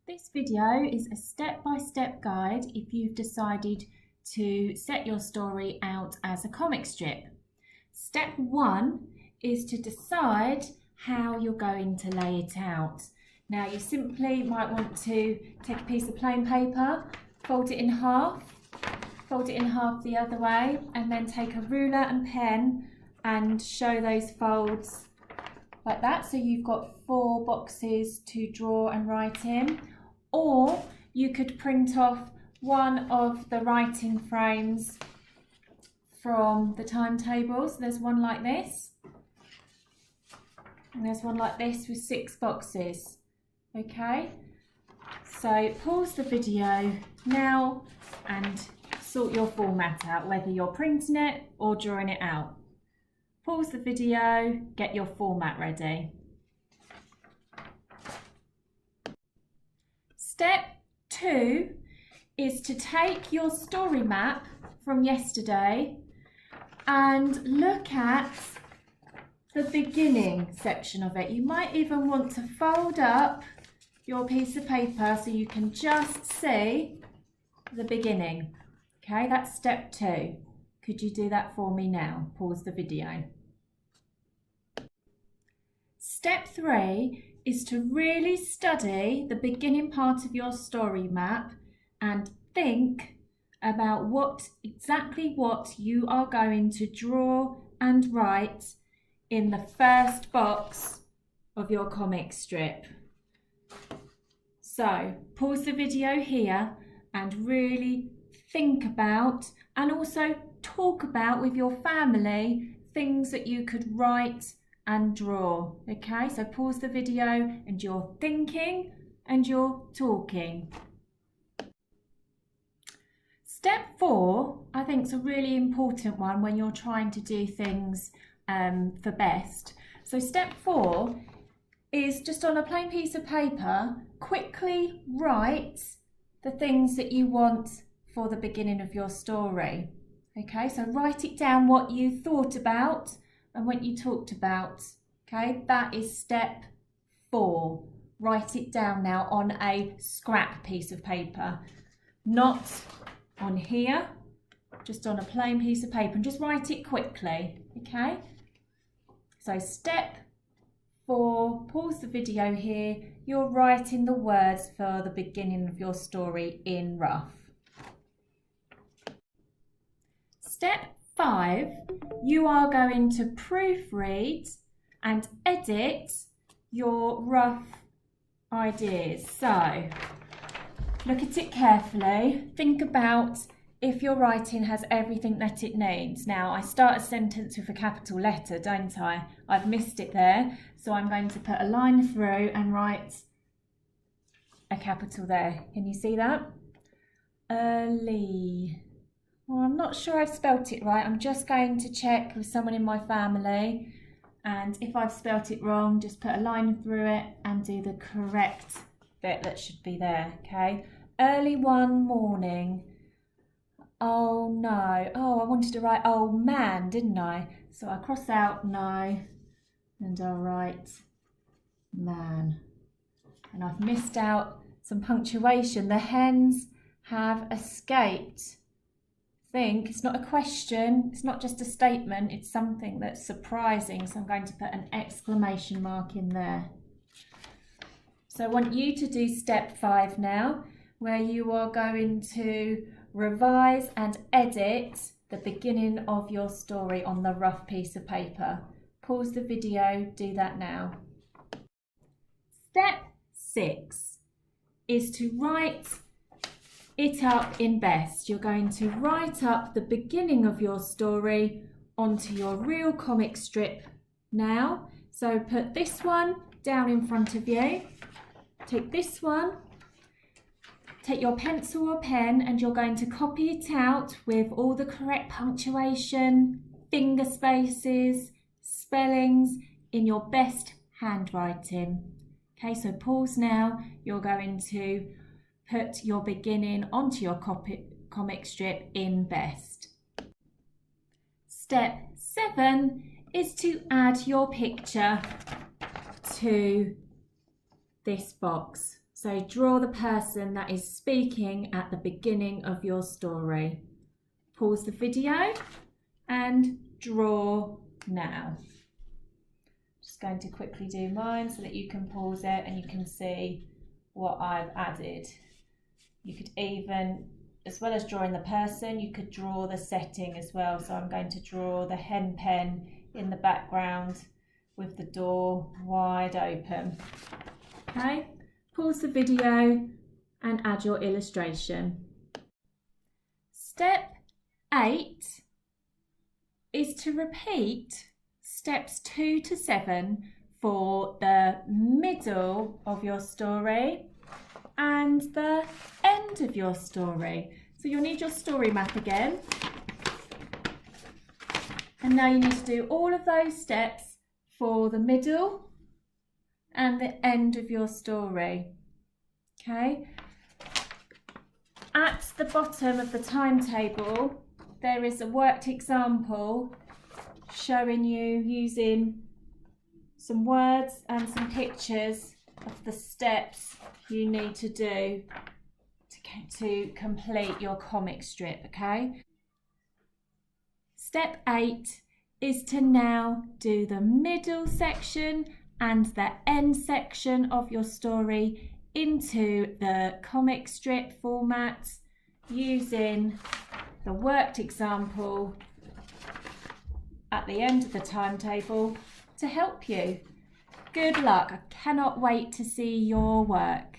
This video is a step-by-step guide if you've decided to set your story out as a comic strip. Step 1 is to decide how you're going to lay it out. Now you simply might want to take a piece of plain paper, fold it in half the other way, and then take a ruler and pen and show those folds like that, so you've got 4 boxes to draw and write in. Or you could print off one of the writing frames from the timetable. So there's one like this, and there's one like this with 6 boxes. Okay, so pause the video now and sort your format out, whether you're printing it or drawing it out. Pause the video, get your format ready. Step 2 is to take your story map from yesterday and look at the beginning section of it. You might even want to fold up your piece of paper so you can just see the beginning. Okay, that's step 2. Could you do that for me now? Pause the video. Step 3 is to really study the beginning part of your story map and think about exactly what you are going to draw and write in the first box of your comic strip. So pause the video here and really think about, and also talk about with your family, things that you could write and draw. Okay, so pause the video and you're thinking and you're talking. Step 4, I think, is a really important one when you're trying to do things for best. So step 4 is just on a plain piece of paper, quickly write the things that you want for the beginning of your story. Okay, so write it down, what you thought about and what you talked about. Okay, that is step 4. Write it down now on a scrap piece of paper, not on here, just on a plain piece of paper, and just write it quickly. Okay, so step 4, pause the video here, you're writing the words for the beginning of your story in rough. Step 5, you are going to proofread and edit your rough ideas. So look at it carefully, think about if your writing has everything that it needs. Now I start a sentence with a capital letter, don't I? I've missed it there, so I'm going to put a line through and write a capital there. Can you see that? Early. Well, I'm not sure I've spelt it right. I'm just going to check with someone in my family, and if I've spelt it wrong, just put a line through it and do the correct bit that should be there. Okay, early one morning. Oh no, oh, I wanted to write oh man, didn't I? So I cross out no and I'll write man. And I've missed out some punctuation. The hens have escaped. Think, it's not a question, it's not just a statement, it's something that's surprising, so I'm going to put an exclamation mark in there. So I want you to do step 5 now, where you are going to revise and edit the beginning of your story on the rough piece of paper. Pause the video, do that now. Step 6 is to write it up in best. You're going to write up the beginning of your story onto your real comic strip now. So put this one down in front of you. Take this one, take your pencil or pen, and you're going to copy it out with all the correct punctuation, finger spaces, spellings in your best handwriting. Okay, so pause now. You're going to put your beginning onto your comic strip in best. Step 7 is to add your picture to this box. So draw the person that is speaking at the beginning of your story. Pause the video and draw now. Just going to quickly do mine so that you can pause it and you can see what I've added. You could even, as well as drawing the person, you could draw the setting as well. So I'm going to draw the hen pen in the background with the door wide open. Okay, pause the video and add your illustration. Step 8 is to repeat steps 2 to 7 for the middle of your story and the end of your story. So you'll need your story map again. And now you need to do all of those steps for the middle and the end of your story. Okay. At the bottom of the timetable, there is a worked example showing you using some words and some pictures of the steps you need to do to complete your comic strip, okay? Step 8 is to now do the middle section and the end section of your story into the comic strip format using the worked example at the end of the timetable to help you. Good luck. I cannot wait to see your work.